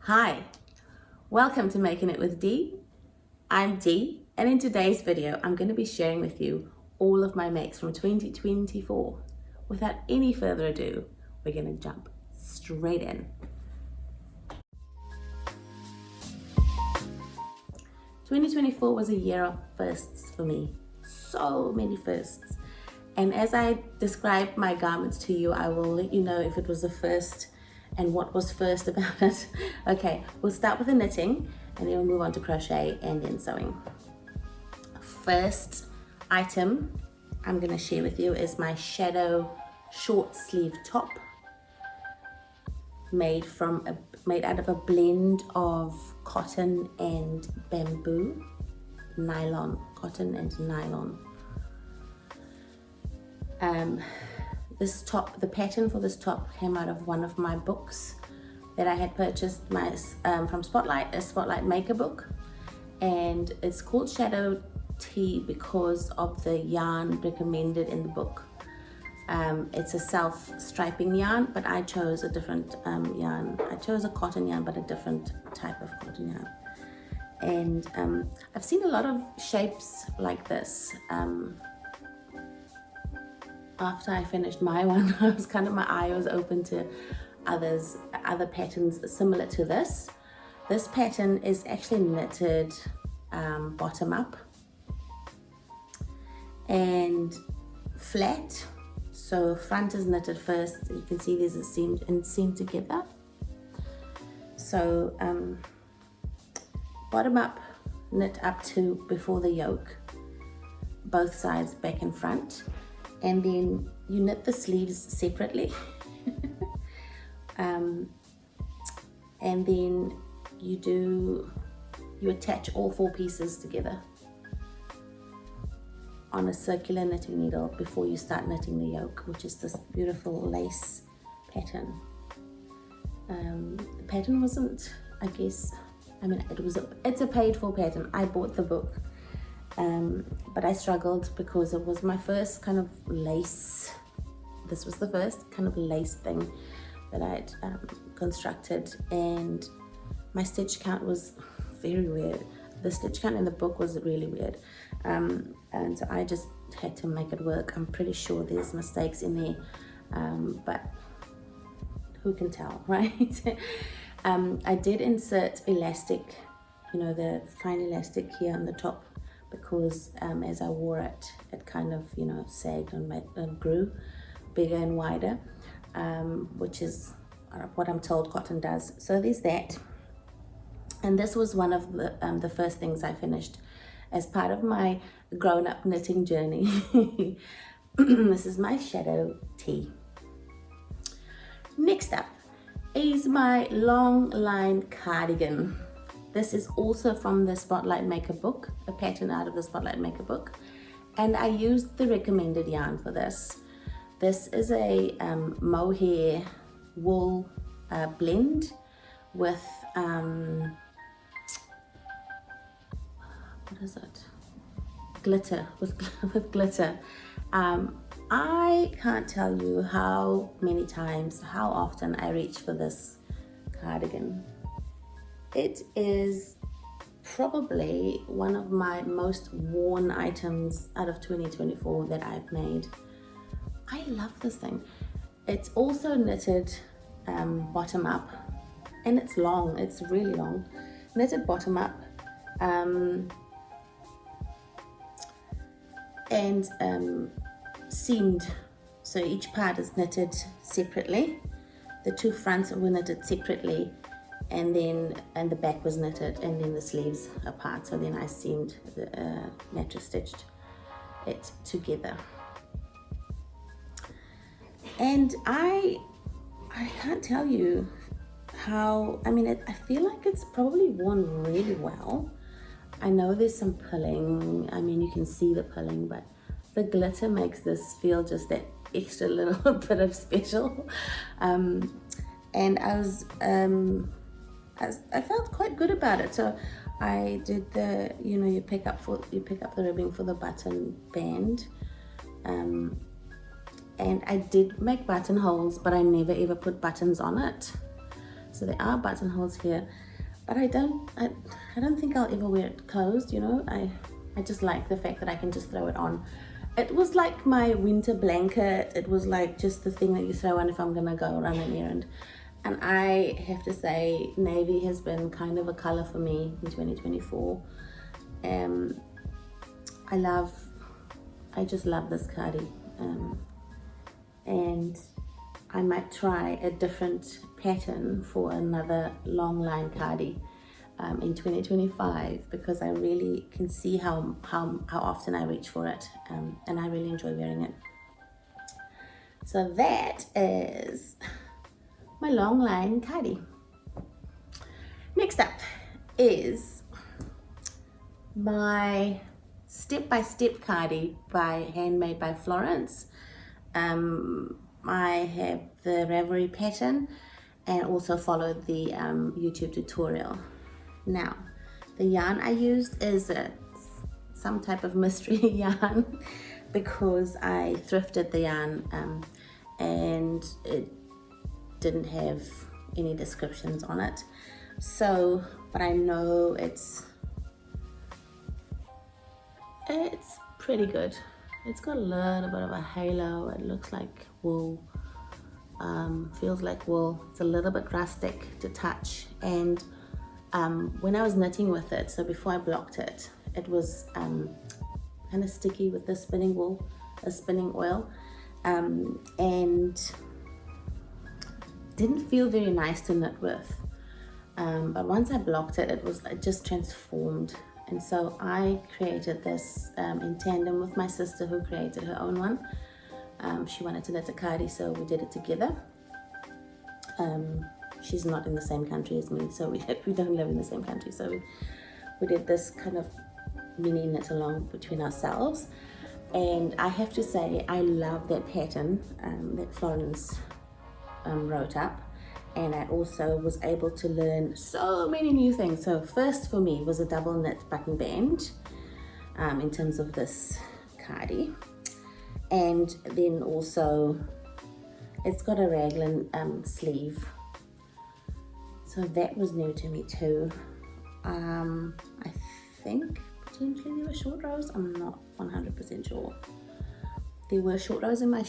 Hi, welcome to Making It with Dee. I'm Dee, and in today's video, I'm going to be sharing with you all of my makes from 2024. Without any further ado, we're going to jump straight in. 2024 was a year of firsts for me. So many firsts. And as I describe my garments to you, I will let you know if it was a first and what was first about it. Okay, we'll start with the knitting and then we'll move on to crochet and then sewing. First item I'm going to share with you is my shadow short sleeve top made out of a blend of cotton and bamboo, cotton and nylon. This top, the pattern for this top came out of one of my books that I had purchased from Spotlight, a Spotlight maker book, and it's called Shadow Tee because of the yarn recommended in the book. It's a self-striping yarn, but I chose a different yarn. I chose a cotton yarn, but a different type of cotton yarn. And I've seen a lot of shapes like this. After I finished my one, my eye was open to other patterns similar to this. This pattern is actually knitted bottom up and flat. So front is knitted first. You can see there's a seam together. So bottom up, knit up to before the yoke, both sides, back and front. And then you knit the sleeves separately. And then you attach all 4 pieces together on a circular knitting needle before you start knitting the yoke, which is this beautiful lace pattern. The pattern wasn't, it's a paid for pattern. I bought the book. But I struggled because it was my first kind of lace. This was the first kind of lace thing that I'd constructed, and my stitch count was very weird. The stitch count in the book was really weird, and so I just had to make it work. I'm pretty sure there's mistakes in there, but who can tell, right? I did insert elastic, the fine elastic here on the top, because as I wore it, it kind of, sagged and grew bigger and wider, which is what I'm told cotton does. So there's that. And this was one of the first things I finished as part of my grown-up knitting journey. This is my shadow tee. Next up is my long line cardigan. This is also from the Spotlight Maker book, a pattern out of the Spotlight Maker book. And I used the recommended yarn for this. This is a mohair wool blend with, what is it? Glitter, with glitter. I can't tell you how often I reach for this cardigan. It is probably one of my most worn items out of 2024 that I've made. I love this thing. It's also knitted bottom up, and it's long, it's really long. Knitted bottom up, and seamed. So each part is knitted separately. The 2 fronts were knitted separately, and the back was knitted, and then the sleeves apart. So then I seamed mattress stitched it together. And I can't tell you how, I feel like it's probably worn really well. I know there's some pulling, you can see the pulling, but the glitter makes this feel just that extra little bit of special. And I felt quite good about it. So I did the, you pick up the ribbing for the button band, and I did make buttonholes, but I never ever put buttons on it. So there are buttonholes here, but I don't think I'll ever wear it closed, you know. I just like the fact that I can just throw it on. It was like my winter blanket. It was like just the thing that you throw on if I'm gonna go run an errand. And I have to say, navy has been kind of a color for me in 2024. I just love this cardi, and I might try a different pattern for another long line cardi in 2025, because I really can see how often I reach for it, and I really enjoy wearing it. So that is my long line cardi. Next up is my step-by-step cardi handmade by Florence. I have the Ravelry pattern and also followed the YouTube tutorial. Now, the yarn I used is some type of mystery yarn, because I thrifted the yarn and it didn't have any descriptions on it. So, but I know it's pretty good. It's got a little bit of a halo. It looks like wool, feels like wool. It's a little bit rustic to touch, and when I was knitting with it, so before I blocked it, it was kind of sticky with the spinning oil, and didn't feel very nice to knit with. But once I blocked it, it just transformed. And so I created this in tandem with my sister, who created her own one. She wanted to knit a cardi, so we did it together. She's not in the same country as me, so we don't live in the same country. So we did this kind of mini knit along between ourselves. And I have to say, I love that pattern that Florence wrote up. And I also was able to learn so many new things. So first for me was a double knit button band in terms of this cardi. And then also it's got a raglan sleeve. So that was new to me too. I think potentially there were short rows. I'm not 100% sure. There were short rows in my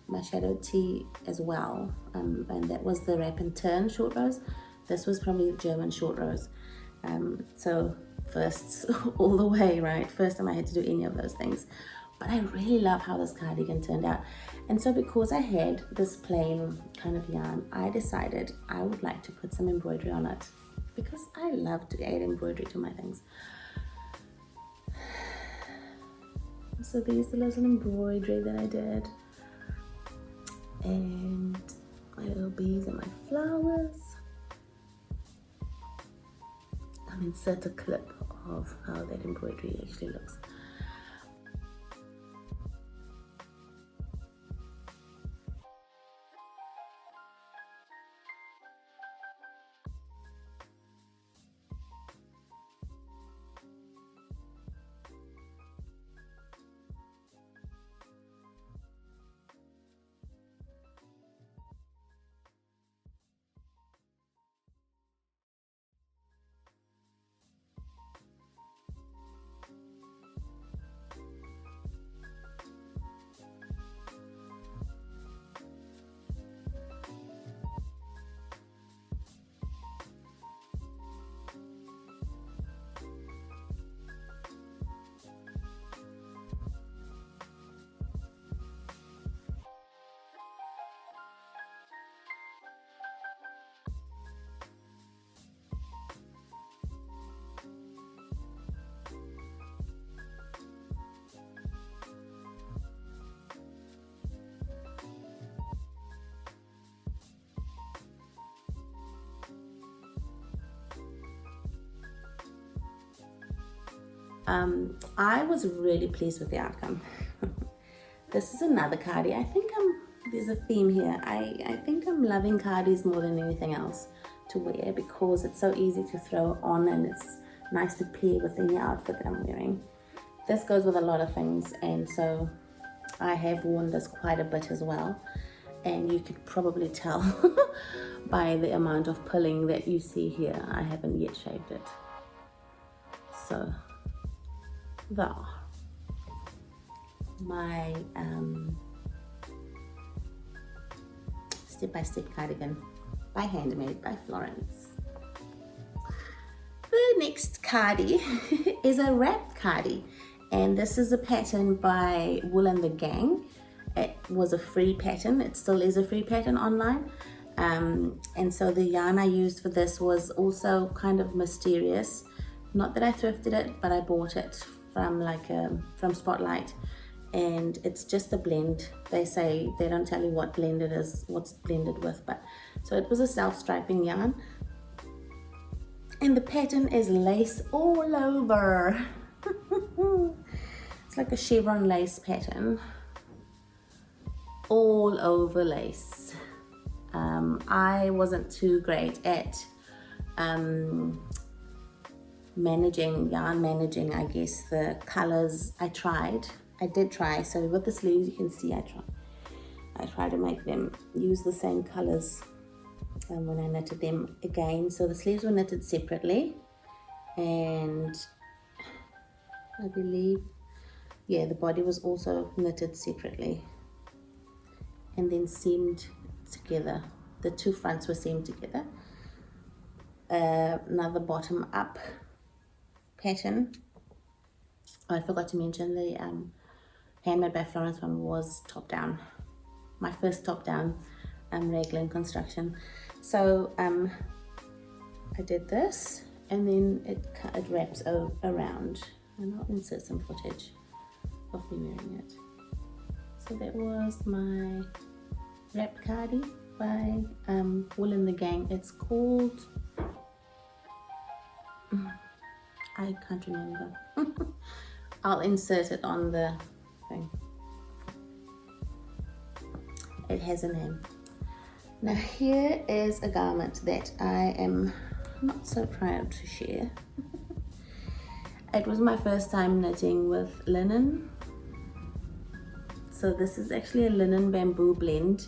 my shadowed tee as well, and that was the wrap and turn short rows. This was probably the German short rows. So firsts all the way, right? First time I had to do any of those things. But I really love how this cardigan turned out. And so because I had this plain kind of yarn, I decided I would like to put some embroidery on it, because I love to add embroidery to my things. So there's the little embroidery that I did, and my little bees and my flowers. I'll insert a clip of how that embroidery actually looks. I was really pleased with the outcome. This is another cardi. I think there's a theme here. I think I'm loving cardis more than anything else to wear, because it's so easy to throw on and it's nice to pair with any outfit that I'm wearing. This goes with a lot of things, and so I have worn this quite a bit as well, and you could probably tell by the amount of pulling that you see here. I haven't yet shaved it. So there, my step-by-step cardigan by Handmade by Florence. The next cardi is a wrapped cardi, and this is a pattern by Wool and the Gang. It was a free pattern. It still is a free pattern online. And so the yarn I used for this was also kind of mysterious. Not that I thrifted it, but I bought it from from Spotlight, and it's just a blend. They say they don't tell you what blend it is, what's blended with, but so it was a self-striping yarn, and the pattern is lace all over. It's like a chevron lace pattern, all over lace. I wasn't too great at yarn managing, I guess, the colors. I did try. So with the sleeves, you can see I try to make them use the same colors when I knitted them again. So the sleeves were knitted separately, and I believe, yeah, the body was also knitted separately and then seamed together. The two fronts were seamed together. Another bottom up pattern. Oh, I forgot to mention the Handmade by Florence one was top down. My first top down raglan construction. So I did this, and then it wraps around, and I'll insert some footage of me wearing it. So that was my wrapped cardi by Wool and the Gang. It's called, I can't remember. I'll insert it on the thing. It has a name. Now here is a garment that I am not so proud to share. It was my first time knitting with linen. So this is actually a linen bamboo blend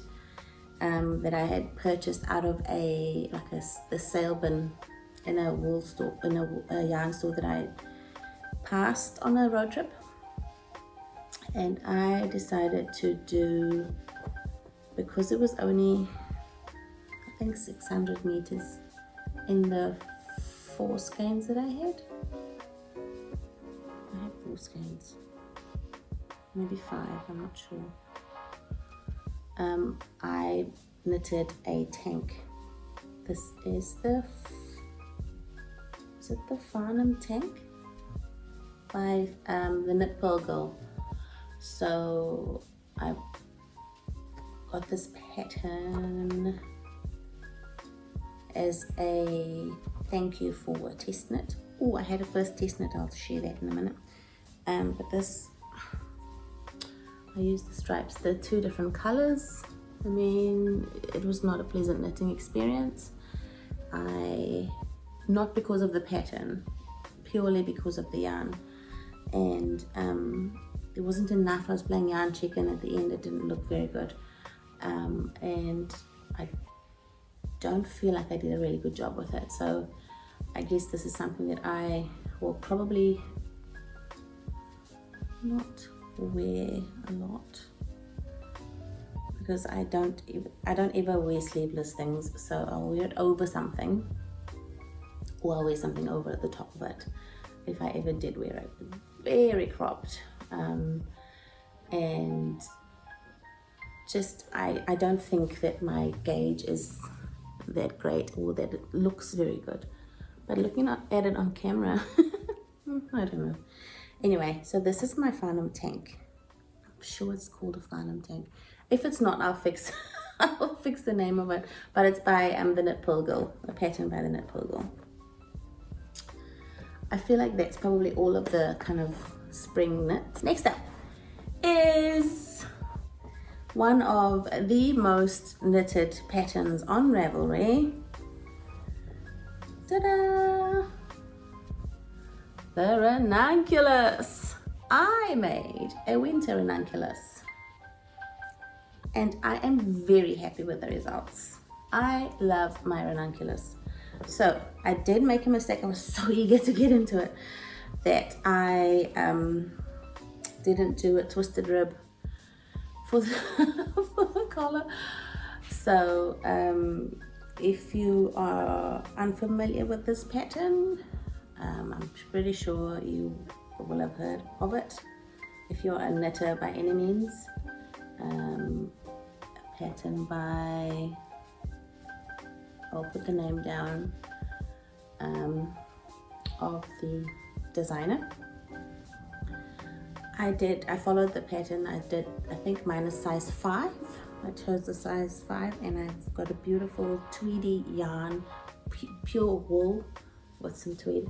that I had purchased out of the sale bin in a wool store, in a yarn store that I passed on a road trip. And I decided to do, because it was only, I think, 600 meters in the 4 skeins that I had. I had 4 skeins, maybe 5, I'm not sure. I knitted a tank. This is it the Farnham tank by the Knit Pearl Girl. So I got this pattern as a thank you for a test knit. Oh, I had a first test knit, I'll share that in a minute. But this, I used the stripes, the 2 different colors. I mean, it was not a pleasant knitting experience. Not because of the pattern, purely because of the yarn. And there wasn't enough. I was playing yarn chicken at the end. It didn't look very good. And I don't feel like I did a really good job with it. So I guess this is something that I will probably not wear a lot, because I don't ever wear sleeveless things. So I'll wear it over something, or I'll wear something over at the top of it if I ever did wear it. Very cropped, and just I don't think that my gauge is that great, or that it looks very good, but looking at it on camera, I don't know. Anyway, so this is my Farnham tank. I'm sure it's called a Farnham tank. If it's not, I'll fix I'll fix the name of it. But it's by the Knit Pearl Girl, a pattern by the Knit Pearl Girl. I feel like that's probably all of the kind of spring knits. Next up is one of the most knitted patterns on Ravelry. Ta-da! The ranunculus. I made a winter ranunculus, and I am very happy with the results. I love my ranunculus. So I did make a mistake. I was so eager to get into it that I didn't do a twisted rib for the, for the collar. So if you are unfamiliar with this pattern, I'm pretty sure you will have heard of it if you're a knitter by any means. A pattern by, I'll put the name down, of the designer. I followed the pattern. I think mine is size 5. I chose the size 5, and I've got a beautiful tweedy yarn, pure wool with some tweed.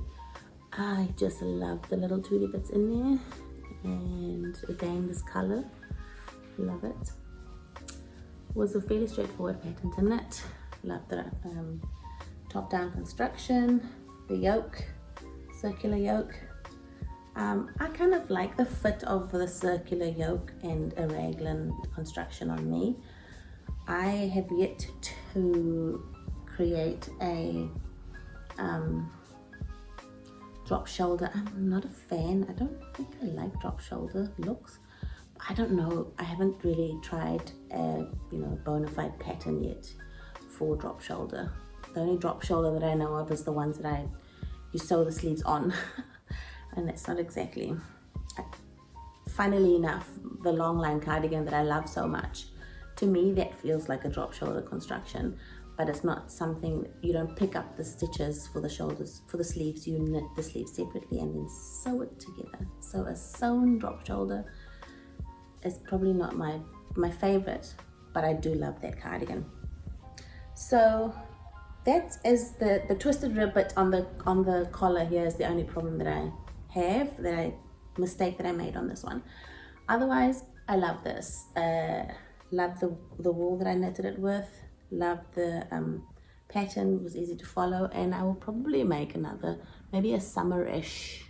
I just love the little tweedy bits in there, and again this color, love it. Was a fairly straightforward pattern to knit. Love the top down construction, the yoke, circular yoke. I kind of like the fit of the circular yoke and a raglan construction on me. I have yet to create a drop shoulder. I'm not a fan. I don't think I like drop shoulder looks. I don't know. I haven't really tried a bona fide pattern yet for drop shoulder. The only drop shoulder that I know of is the ones that you sew the sleeves on. And that's not exactly, funnily enough, the long line cardigan that I love so much, to me that feels like a drop shoulder construction, but it's not something, you don't pick up the stitches for the shoulders, for the sleeves, you knit the sleeves separately and then sew it together. So a sewn drop shoulder is probably not my favorite, but I do love that cardigan. So that is the twisted rib bit on the collar here is the only problem that I have, mistake that I made on this one. Otherwise, I love this. Love the wool that I knitted it with. Love the pattern, was easy to follow, and I will probably make another, maybe a summer-ish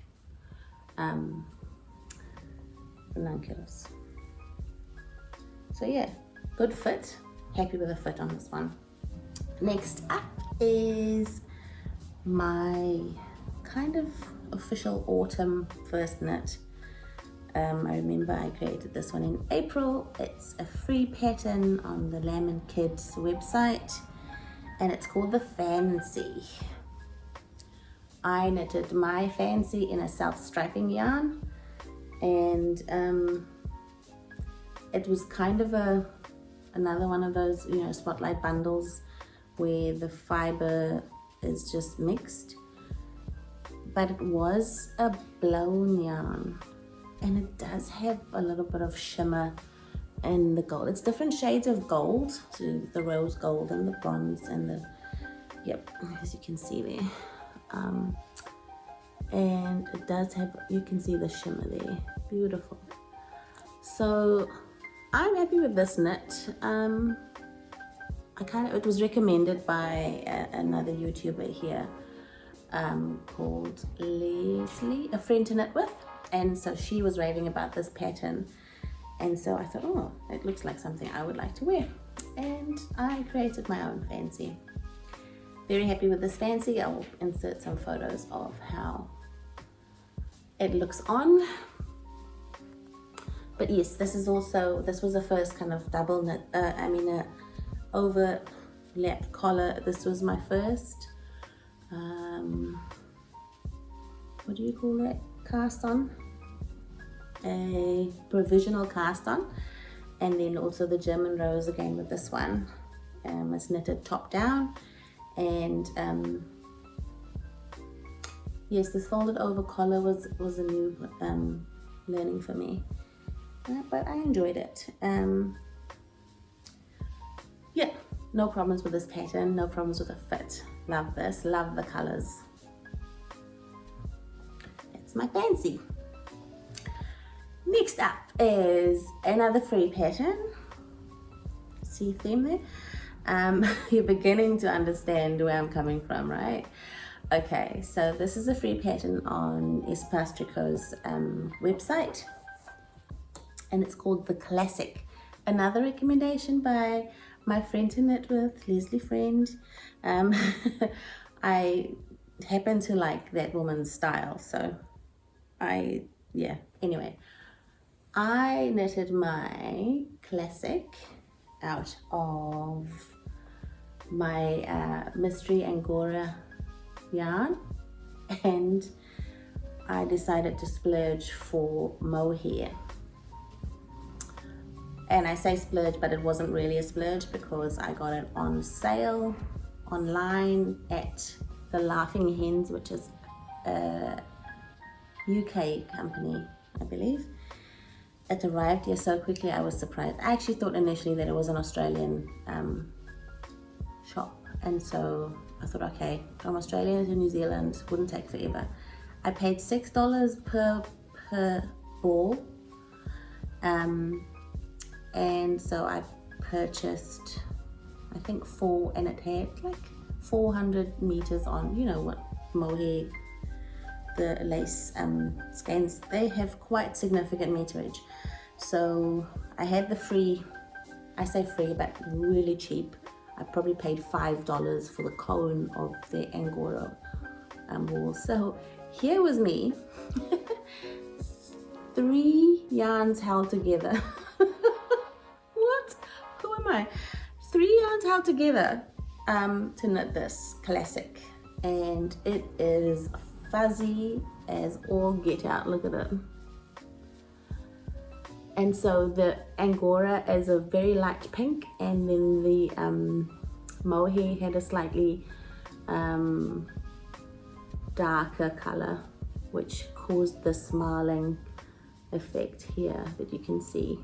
ranunculus. So yeah, good fit. Happy with the fit on this one. Next up is my kind of official autumn first knit. I remember I created this one in April. It's a free pattern on the Lamb and Kids website, and it's called the Fancy. I knitted my Fancy in a self-striping yarn, and it was kind of another one of those spotlight bundles where the fiber is just mixed, but it was a blown yarn, and it does have a little bit of shimmer in the gold. It's different shades of gold, so the rose gold and the bronze and the, yep, as you can see there, and it does have, you can see the shimmer there, beautiful. So I'm happy with this knit. It was recommended by another YouTuber here called Leslie, a friend to knit with, and so she was raving about this pattern, and so I thought, oh, it looks like something I would like to wear, and I created my own Fancy. Very happy with this Fancy. I'll insert some photos of how it looks on. But yes, this was the first kind of double knit, overlap collar. This was my first, what do you call that, cast on? A provisional cast on. And then also the German rose again with this one. It's knitted top down, and yes, this folded over collar was a new learning for me. But I enjoyed it. Yeah, no problems with this pattern, no problems with the fit. Love this, love the colors. That's my Fancy. Next up is another free pattern. See theme there? You're beginning to understand where I'm coming from, right? Okay, so this is a free pattern on Espace Tricot's website, and it's called The Classic. Another recommendation by my friend to knit with, Leslie Friend. I happen to like that woman's style, so anyway, I knitted my classic out of my mystery Angora yarn, and I decided to splurge for mohair. And I say splurge, but it wasn't really a splurge because I got it on sale online at the Laughing Hens, which is a UK company, I believe. It arrived here so quickly, I was surprised. I actually thought initially that it was an Australian shop, and so I thought, okay, from Australia to New Zealand wouldn't take forever. I paid $6 per ball, and so I purchased, I think 4, and it had like 400 meters on, you know what mohair, the lace skeins, they have quite significant meterage. So I had the free, I say free, but really cheap. I probably paid $5 for the cone of the Angora wool. So here was me, 3 yarns held together. What? Who am I? 3 yarns held together to knit this classic, and it is fuzzy as all get out. Look at it. And so the Angora is a very light pink, and then the mohair had a slightly darker color, which caused the smiling effect here that you can see.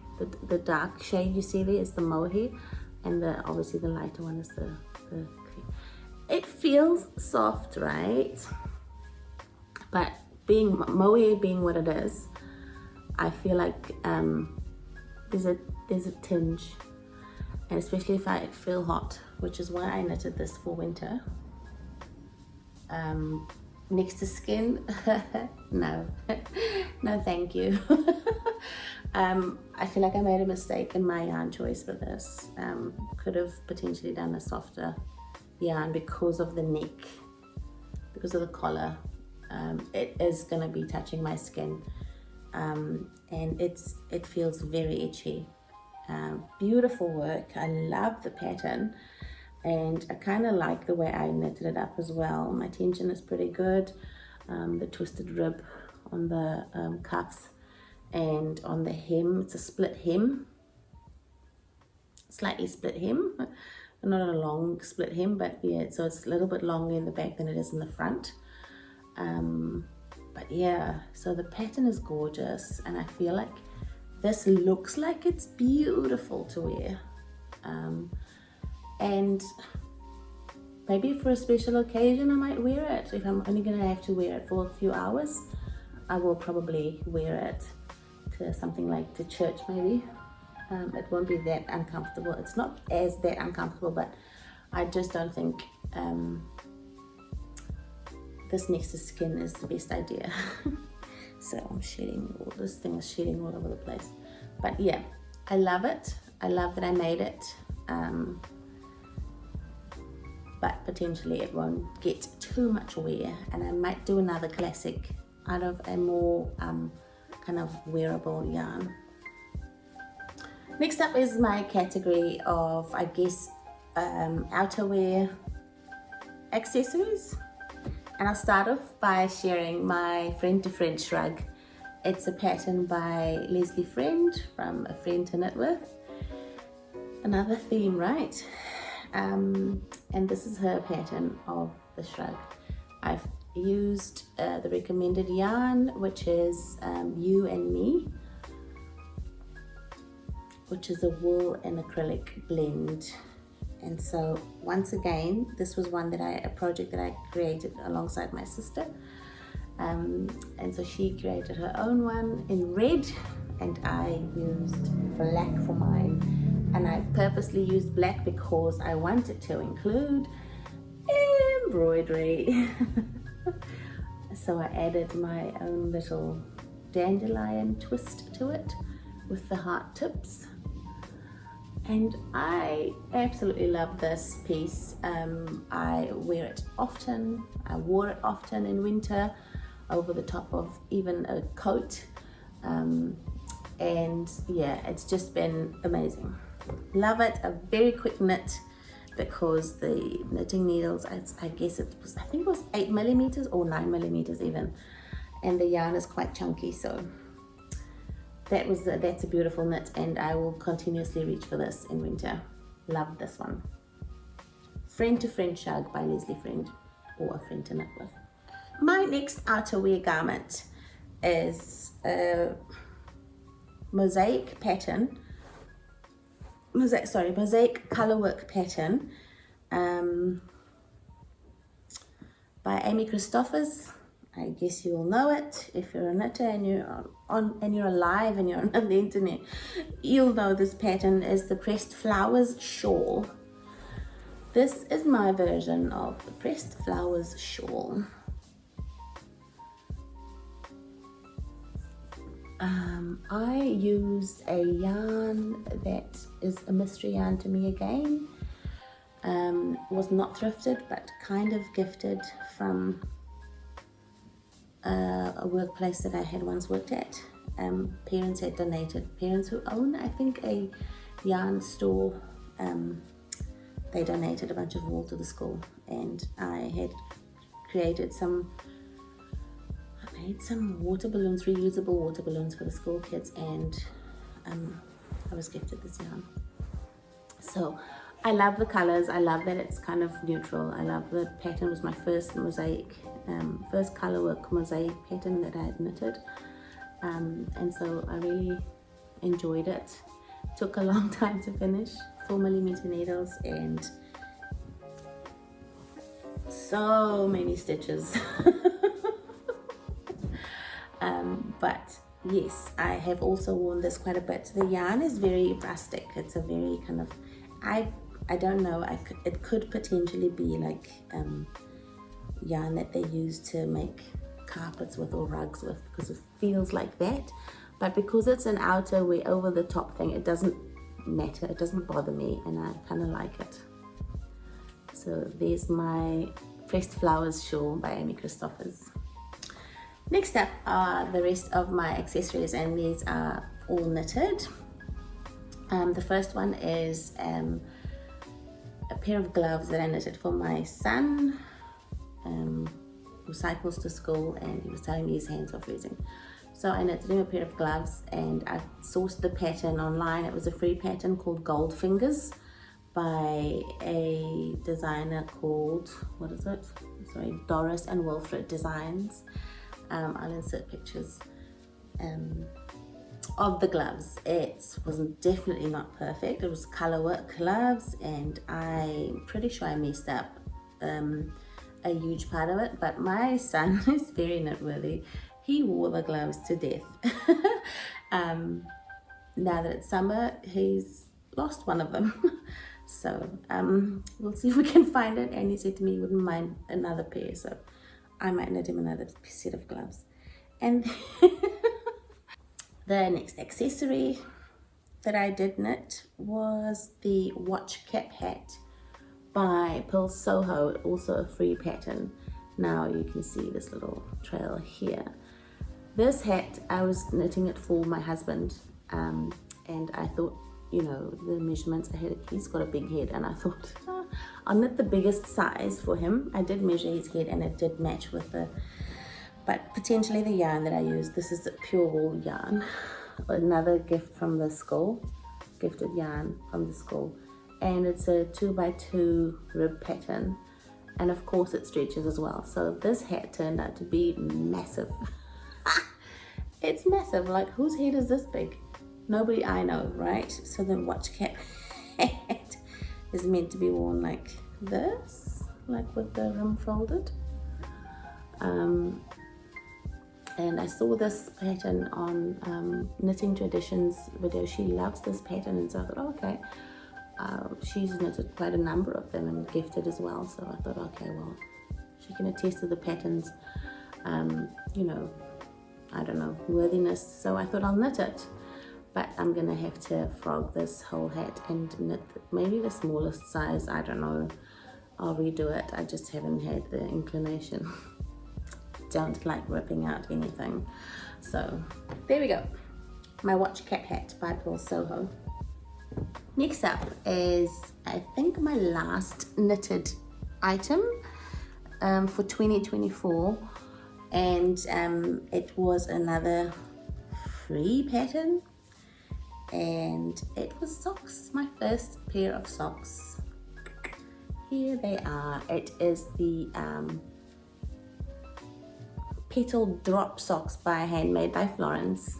The dark shade you see there is the mohair, and obviously the lighter one is the it feels soft, right? But being mohair being what it is, I feel like there's a tinge, and especially if I feel hot, which is why I knitted this for winter. Next to skin, no, no thank you. I feel like I made a mistake in my yarn choice for this. Could have potentially done a softer yarn because of the neck, because of the collar. It is going to be touching my skin, and it feels very itchy. Beautiful work. I love the pattern, and I kind of like the way I knitted it up as well. My tension is pretty good. The twisted rib on the cuffs and on the hem, it's a split hem, slightly split hem, not a long split hem, but yeah, so it's a little bit longer in the back than it is in the front. But yeah, so the pattern is gorgeous, and I feel like this looks like it's beautiful to wear, and maybe for a special occasion I might wear it. If I'm only gonna have to wear it for a few hours, I will probably wear it to something like to church maybe. It won't be that uncomfortable. It's not as that uncomfortable, but I just don't think this next to skin is the best idea. So I'm shedding, this thing is shedding all over the place. But yeah, I love it. I love that I made it. But potentially it won't get too much wear, and I might do another classic out of a more kind of wearable yarn. Next up is my category of, I guess, outerwear accessories. And I'll start off by sharing my Friend to Friend shrug. It's a pattern by Leslie Friend, from A Friend to Knit With. Another theme, right? And this is her pattern of the shrug. I've used the recommended yarn, which is You and Me, which is a wool and acrylic blend. And so once again, this was a project that I created alongside my sister. And so she created her own one in red, and I used black for mine. And I purposely used black because I wanted to include embroidery. So I added my own little dandelion twist to it with the heart tips. And I absolutely love this piece. I wear it often. I wore it often in winter over the top of even a coat. And yeah, it's just been amazing. Love it. A very quick knit, because the knitting needles, I guess it was, I think it was 8mm or 9mm even, and the yarn is quite chunky, so that's a beautiful knit, and I will continuously reach for this in winter. Love this one. Friend to Friend Shug by Leslie Friend, or a friend to knit with. My next outerwear garment is a mosaic pattern, mosaic colorwork pattern by Amy Christophers. I guess you all know it. If you're a knitter and you're alive and you're on the internet, you'll know this pattern is the Pressed Flowers shawl. This is my version of the Pressed Flowers shawl. I used a yarn that is a mystery yarn to me again. Was not thrifted, but kind of gifted from a workplace that I had once worked at. Parents had donated, parents who own, I think, a yarn store, they donated a bunch of wool to the school, and I had created I made some water balloons, reusable water balloons for the school kids, and I was gifted this yarn. So I love the colors. I love that it's kind of neutral. I love the pattern. It was my first mosaic, first colorwork mosaic pattern that I had knitted, and so I really enjoyed it. Took a long time to finish, 4mm needles, and so many stitches. But yes, I have also worn this quite a bit. The yarn is very rustic. It's a very kind of, I don't know, it could potentially be like yarn that they use to make carpets with or rugs with, because it feels like that. But because it's an outerwear over the top thing, it doesn't matter, it doesn't bother me, and I kind of like it. So there's my Pressed Flowers shawl by Amy Christophers. Next up are the rest of my accessories, and these are all knitted. The first one is a pair of gloves that I knitted for my son, who cycles to school, and he was telling me his hands were freezing. So I knitted him a pair of gloves, and I sourced the pattern online. It was a free pattern called Gold Fingers by a designer called, Doris and Wilfred Designs. I'll insert pictures of the gloves. It was definitely not perfect. It was colorwork gloves, and I'm pretty sure I messed up a huge part of it, but my son is very knitworthy. He wore the gloves to death. Now that it's summer, he's lost one of them. So we'll see if we can find it, and he said to me he wouldn't mind another pair, so I might knit him another set of gloves. And the next accessory that I did knit was the watch cap hat by Pearl Soho, also a free pattern. Now you can see this little trail here. This hat, I was knitting it for my husband, and I thought, you know, the measurements I had, he's got a big head, and I thought, I'll knit the biggest size for him. I did measure his head, and it did match with but potentially the yarn that I used. This is pure wool yarn, another gift from the school, gifted yarn from the school, and it's a 2x2 rib pattern, and of course it stretches as well. So this hat turned out to be massive. It's massive. Like, whose head is this big? Nobody I know, right? So the watch cap hat is meant to be worn like this, like with the rim folded. And I saw this pattern on Knitting Traditions video. She loves this pattern, and so I thought, oh, okay. She's knitted quite a number of them and gifted as well. So I thought, okay, well, she can attest to the patterns, you know, I don't know, worthiness. So I thought I'll knit it. but I'm gonna have to frog this whole hat and knit maybe the smallest size. I don't know, I'll redo it. I just haven't had the inclination. Don't like ripping out anything. So there we go, my watch cat hat by Paul Soho. Next up is, I think, my last knitted item for 2024, and it was another free pattern, and it was socks, my first pair of socks. Here they are. It is the petal drop socks by Handmade by Florence,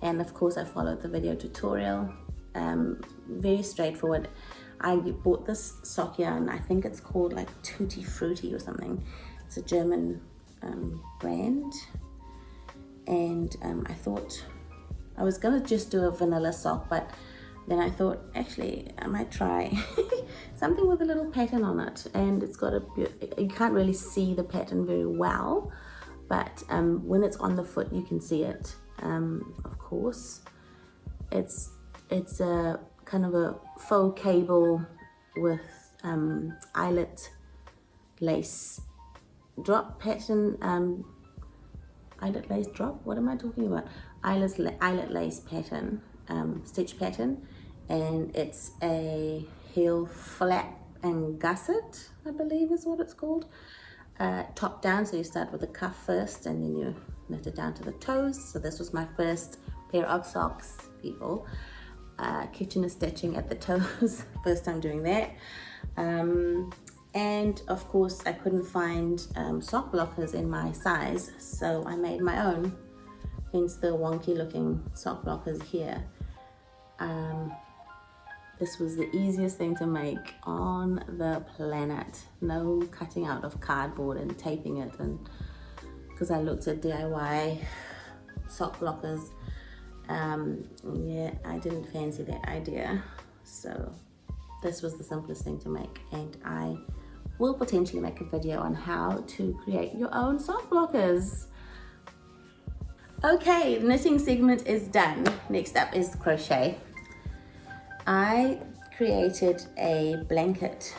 and of course I followed the video tutorial. Very straightforward. I bought this sock yarn, I think it's called like Tutti Frutti or something. It's a German brand, and I thought I was gonna just do a vanilla sock, but then I thought actually I might try something with a little pattern on it, and it's got you can't really see the pattern very well, but when it's on the foot you can see it. Of course, it's a kind of a faux cable with eyelet lace drop pattern, eyelet lace drop, what am I talking about? Eyelet lace pattern, stitch pattern, and it's a heel flap and gusset, I believe is what it's called. Top down, so you start with the cuff first and then you knit it down to the toes. So this was my first pair of socks, people. Kitchener stitching at the toes, first time doing that. And of course I couldn't find sock blockers in my size, so I made my own, hence the wonky looking sock blockers here. This was the easiest thing to make on the planet. No cutting out of cardboard and taping it, and because I looked at DIY sock blockers, yeah, I didn't fancy that idea, so this was the simplest thing to make, and I will potentially make a video on how to create your own sock blockers. Okay, the knitting segment is done. Next up is crochet. I created a blanket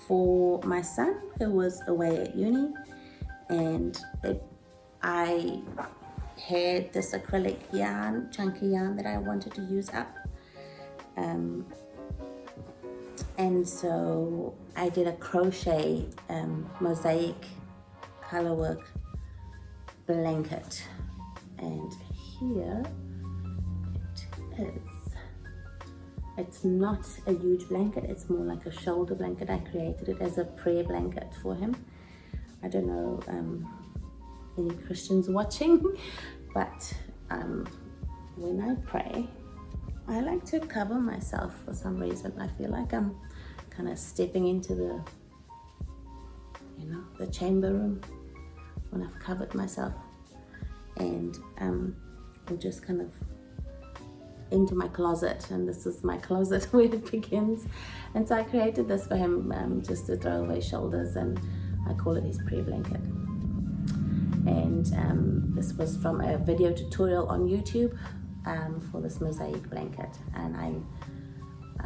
for my son who was away at uni, and I had this acrylic yarn, chunky yarn, that I wanted to use up, and so I did a crochet mosaic colorwork blanket, and here it is. It's not a huge blanket, it's more like a shoulder blanket. I created it as a prayer blanket for him. I don't know any Christians watching, but when I pray, I like to cover myself for some reason. I feel like I'm kind of stepping into the, the chamber room when I've covered myself, and I'm just kind of into my closet, and this is my closet where it begins. And so I created this for him, just to throw away shoulders, and I call it his prayer blanket. And this was from a video tutorial on YouTube for this mosaic blanket, and I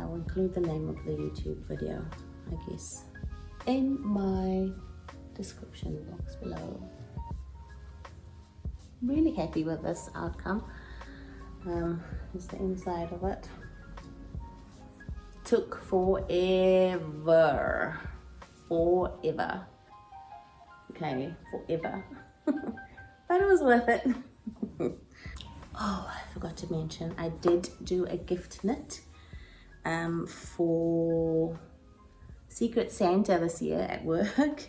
will include the name of the YouTube video, I guess, in my description box below. Really happy with this outcome. Here's the inside of it. Took forever. Okay, forever. But it was worth it. Oh, I forgot to mention, I did do a gift knit for Secret Santa this year at work.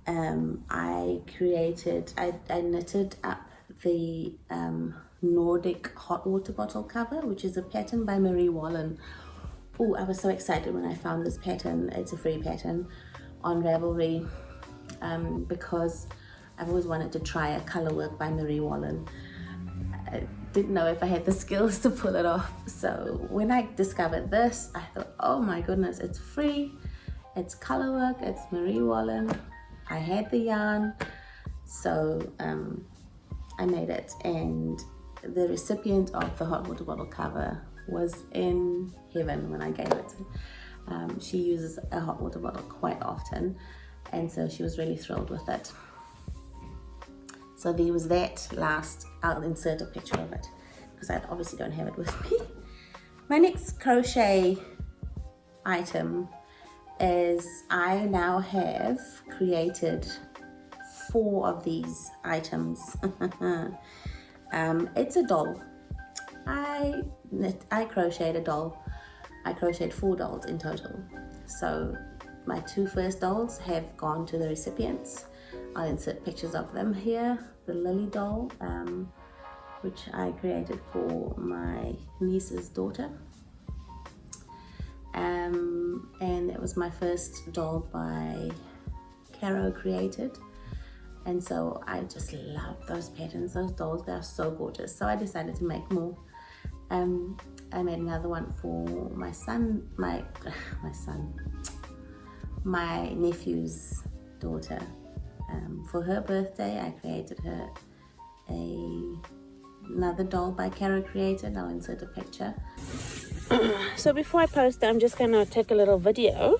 I knitted up the Nordic hot water bottle cover, which is a pattern by Marie Wallen. Oh, I was so excited when I found this pattern. It's a free pattern on Ravelry, because I've always wanted to try a color work by Marie Wallen. I didn't know if I had the skills to pull it off. So when I discovered this, I thought, oh my goodness, it's free, it's color work, it's Marie Wallen. I had the yarn, so I made it, and the recipient of the hot water bottle cover was in heaven when I gave it. She uses a hot water bottle quite often, and so she was really thrilled with it. So there was that last. I'll insert a picture of it because I obviously don't have it with me. My next crochet item is I now have created 4 of these items. It's a doll. I crocheted a doll. I crocheted 4 dolls in total. So my 2 first dolls have gone to the recipients. I'll insert pictures of them here. The Lily doll, which I created for my niece's daughter. And it was my first doll by CROCHET. And so I just love those patterns, those dolls, they're so gorgeous. So I decided to make more. I made another one for my son, my nephew's daughter. For her birthday, I created her another doll by CROCHET. I'll insert a picture. So before I post, I'm just going to take a little video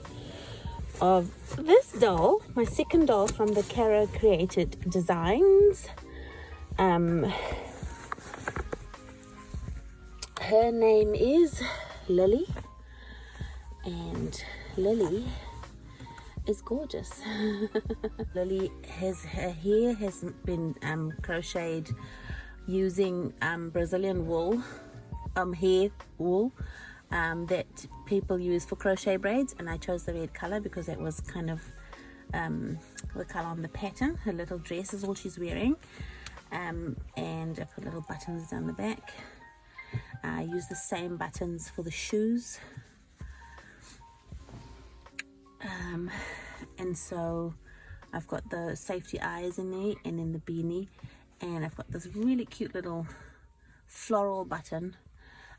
of this doll, my second doll from the CROCHET designs. Her name is Lily, and Lily is gorgeous. Lily her hair has been crocheted using Brazilian wool, hair wool that people use for crochet braids, and I chose the red color because it was kind of the color on the pattern. Her little dress is all she's wearing, and I put little buttons down the back. I use the same buttons for the shoes, and so I've got the safety eyes in there and in the beanie, and I've got this really cute little floral button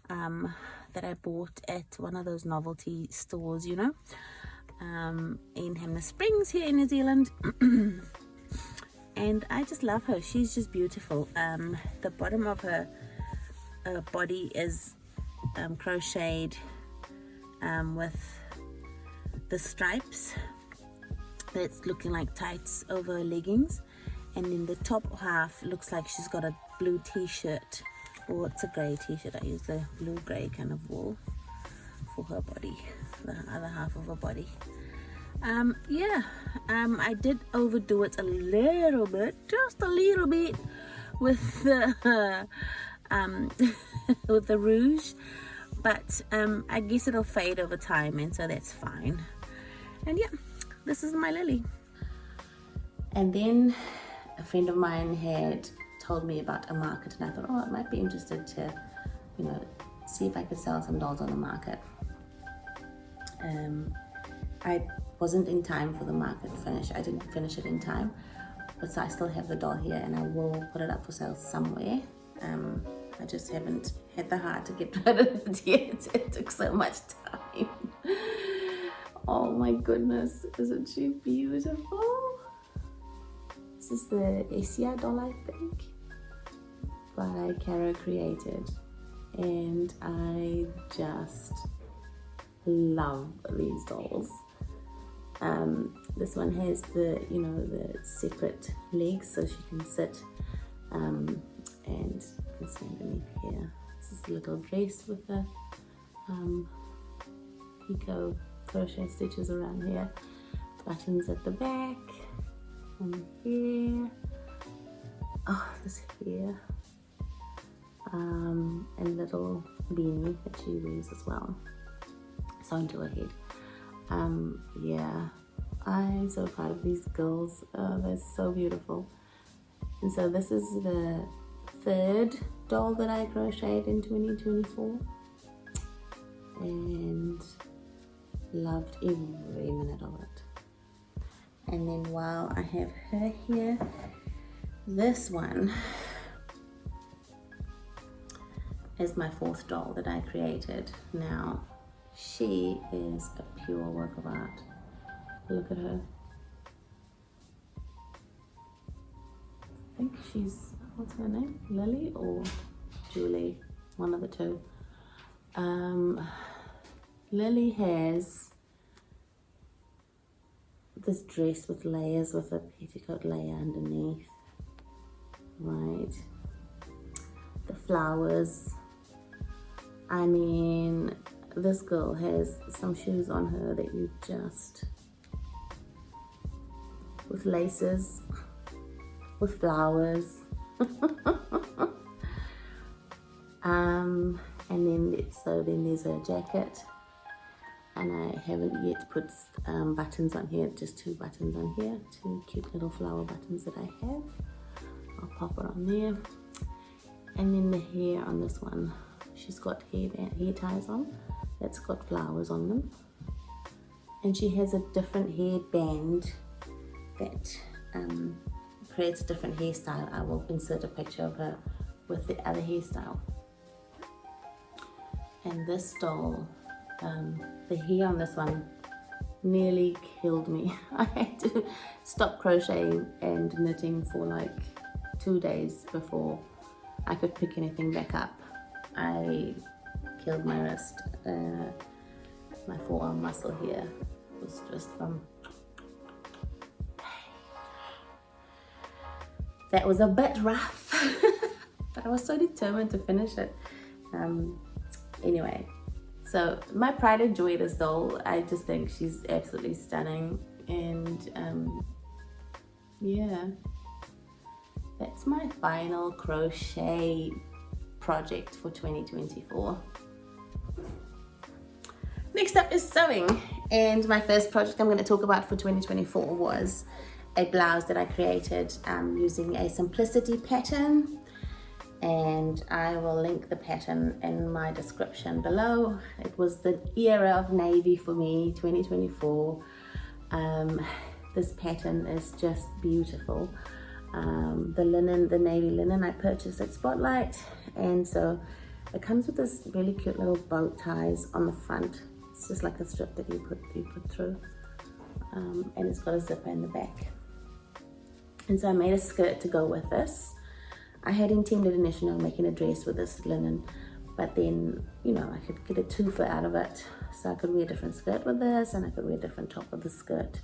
that I bought at one of those novelty stores, you know, in Hamner Springs here in New Zealand. And I just love her. She's just beautiful. The bottom of her body is crocheted with the stripes that's looking like tights over her leggings, and then the top half looks like she's got a blue t-shirt, or it's a grey t-shirt. I use the blue grey kind of wool for her body, the other half of her body. I did overdo it a little bit, just a little bit, with the with the rouge, but I guess it'll fade over time, and so that's fine. And yeah, this is my Lily. And then a friend of mine had told me about a market, and I thought, oh, I might be interested to, you know, see if I could sell some dolls on the market. I wasn't in time for the market finish. I didn't finish it in time, but so I still have the doll here, and I will put it up for sale somewhere. I just haven't had the heart to get rid of it yet. It took so much time. Oh my goodness, isn't she beautiful? This is the Asia doll, I think, by CROCHET, and I just love these dolls. This one has the, you know, the separate legs, so she can sit, and you can see underneath here. This is a little dress with the pico crochet stitches around here, buttons at the back, and here, oh, this here, and little beanie that she wears as well, sewn to her head. Yeah, I'm so proud of these girls. They're so beautiful. And so this is the third doll that I crocheted in 2024, and loved every minute of it. And then while I have her here, this one is my fourth doll that I created. Now, she is a pure work of art. Look at her. I think she's, what's her name? Lily, or Julie, one of the two. Lily has this dress with layers, with a petticoat layer underneath, right? The flowers. I mean, this girl has some shoes on her that you just, with laces, with flowers. And then there's a jacket, and I haven't yet put buttons on here, just 2 buttons on here, 2 cute little flower buttons that I have. I'll pop it on there. And then the hair on this one, she's got hair ties on that's got flowers on them, and she has a different hair band that creates a different hairstyle. I will insert a picture of her with the other hairstyle. And this doll, the hair on this one nearly killed me. I had to stop crocheting and knitting for like 2 days before I could pick anything back up. I killed my wrist. My forearm muscle here was just that was a bit rough, but I was so determined to finish it. Anyway, so my pride and joy, this doll, I just think she's absolutely stunning, and yeah, that's my final crochet project for 2024. Next up is sewing, and my first project I'm going to talk about for 2024 was a blouse that I created using a simplicity pattern, and I will link the pattern in my description below. It was the era of navy for me, 2024. This pattern is just beautiful. The navy linen I purchased at Spotlight, and so it comes with this really cute little bow ties on the front. It's just like a strip that you put through, and it's got a zipper in the back. And so I made a skirt to go with this. I had intended initially on making a dress with this linen, but then, you know, I could get a twofer out of it. So I could wear a different skirt with this, and I could wear a different top with the skirt.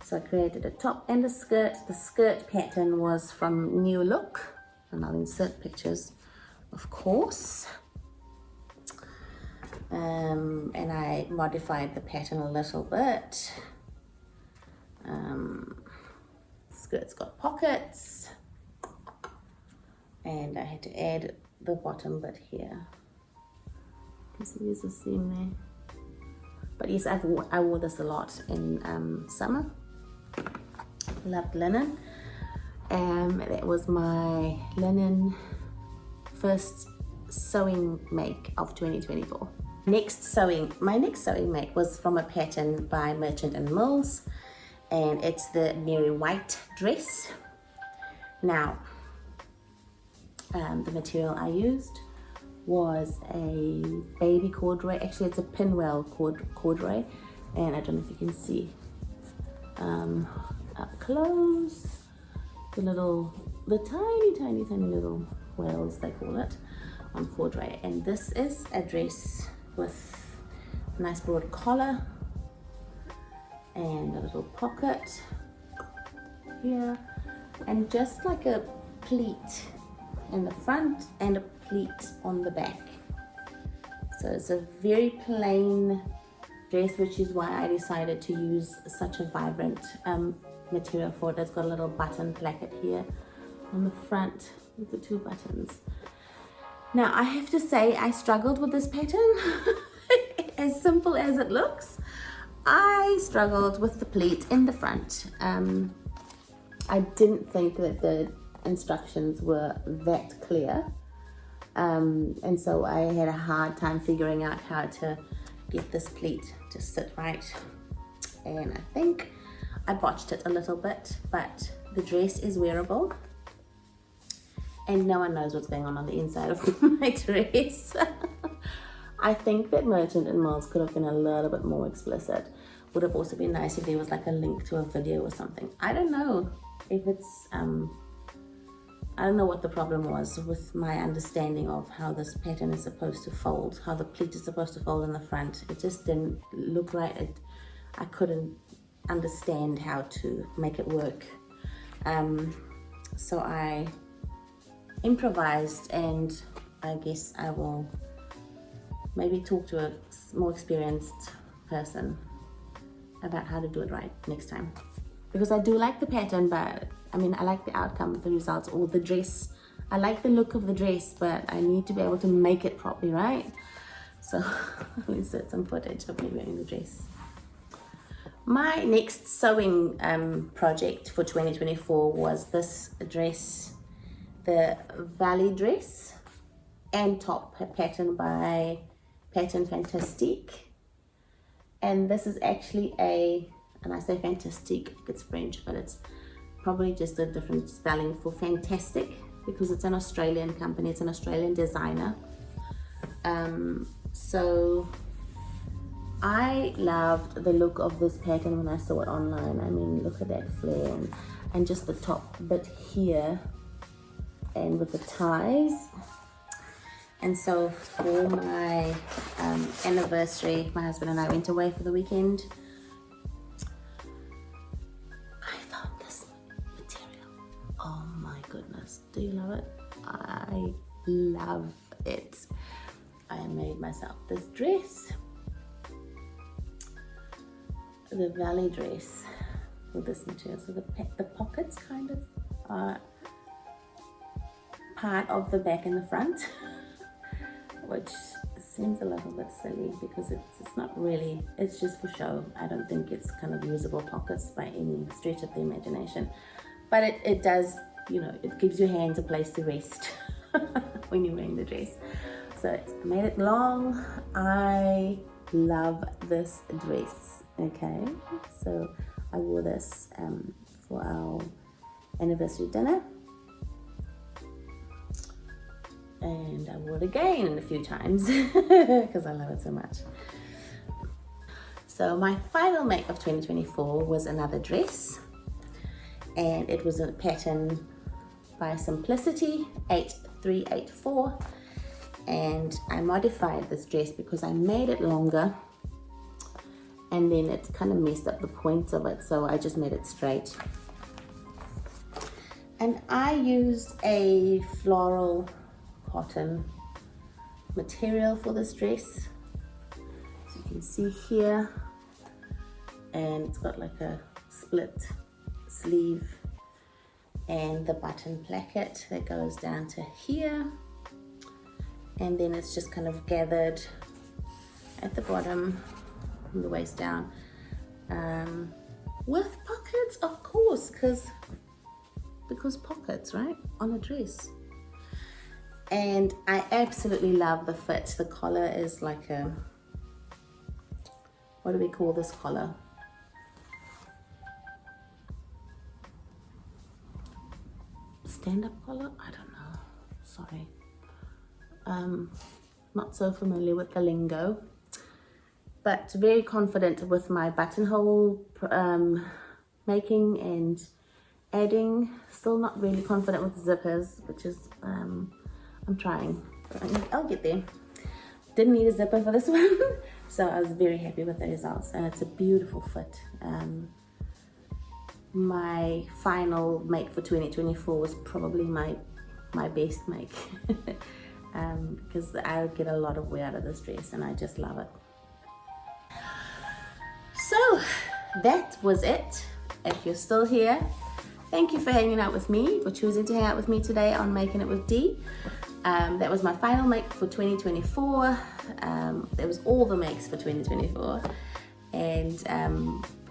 So I created a top and a skirt. The skirt pattern was from New Look, and I'll insert pictures, of course. And I modified the pattern a little bit. Skirt's got pockets, and I had to add the bottom bit here. You can see there's a seam there. But yes, I wore this a lot in summer. Loved linen. That was my linen first sewing make of 2024. My next sewing make was from a pattern by Merchant & Mills, and it's the Mary White dress. Now, the material I used was a baby corduroy. Actually, it's a pinwheel corduroy, and I don't know if you can see up close the tiny little whales, they call it, on corduroy. And this is a dress with a nice broad collar and a little pocket here, and just like a pleat in the front and a pleat on the back. So it's a very plain dress, which is why I decided to use such a vibrant material for it. It's got a little button placket here on the front with the 2 buttons. Now I have to say I struggled with this pattern. As simple as it looks, I struggled with the pleat in the front. I didn't think that the instructions were that clear, and so I had a hard time figuring out how to get this pleat to sit right, and I think I botched it a little bit, but the dress is wearable and no one knows what's going on the inside of my dress. I think that Merchant & Mills could have been a little bit more explicit. Would have also been nice if there was like a link to a video or something. I don't know if it's I don't know what the problem was with my understanding of how this pattern is supposed to fold, how the pleat is supposed to fold in the front. It just didn't look right. I couldn't understand how to make it work. So I improvised, and I guess I will maybe talk to a more experienced person about how to do it right next time. Because I do like the pattern, but I mean, I like the outcome, the results, or the dress. I like the look of the dress, but I need to be able to make it properly, right? So I'll insert some footage of me wearing the dress. My next sewing project for 2024 was this dress, the Valley dress and top pattern by Pattern Fantastique. And this is actually and I say Fantastique, it's French, but it's probably just a different spelling for fantastic, because it's an Australian company, it's an Australian designer. So I loved the look of this pattern when I saw it online. I mean, look at that flare and just the top bit here and with the ties. And so for my anniversary, my husband and I went away for the weekend. I found this material. Oh my goodness, do you love it? I love it. I made myself this dress, the Valley dress, with this material. So the pockets kind of are part of the back and the front, which seems a little bit silly because it's not really, it's just for show. I don't think it's kind of usable pockets by any stretch of the imagination, but it does, you know, it gives your hands a place to rest when you're wearing the dress. So I made it long. I love this dress. Okay, so I wore this for our anniversary dinner, and I wore it again a few times because I love it so much. So my final make of 2024 was another dress, and it was a pattern by Simplicity 8384, and I modified this dress because I made it longer, and then it kind of messed up the points of it, so I just made it straight. And I used a floral cotton material for this dress, as you can see here, and it's got like a split sleeve and the button placket that goes down to here, and then it's just kind of gathered at the bottom from the waist down, with pockets, of course, because pockets, right, on a dress. And I absolutely love the fit. The collar is like a, what do we call this collar? Stand-up collar? I don't know, sorry. Not so familiar with the lingo, but very confident with my buttonhole making and adding. Still not really confident with zippers, which is, I'm trying. I'll get there. Didn't need a zipper for this one, so I was very happy with the results, and it's a beautiful fit. My final make for 2024 was probably my best make because I get a lot of wear out of this dress, and I just love it. So that was it. If you're still here, thank you for hanging out with me, for choosing to hang out with me today on Making It with Dee. That was my final make for 2024. There was all the makes for 2024, and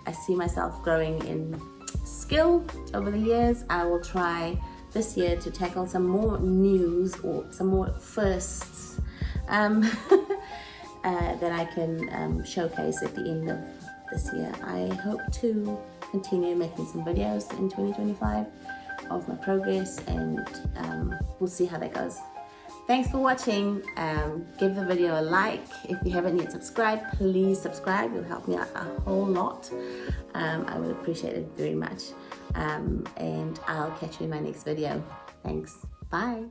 I see myself growing in skill over the years. I will try this year to tackle some more news or some more firsts that I can showcase at the end of this year. I hope to continue making some videos in 2025 of my progress, and we'll see how that goes. Thanks for watching. Give the video a like. If you haven't yet subscribed, please subscribe. It'll help me out a whole lot. I would appreciate it very much. And I'll catch you in my next video. Thanks. Bye.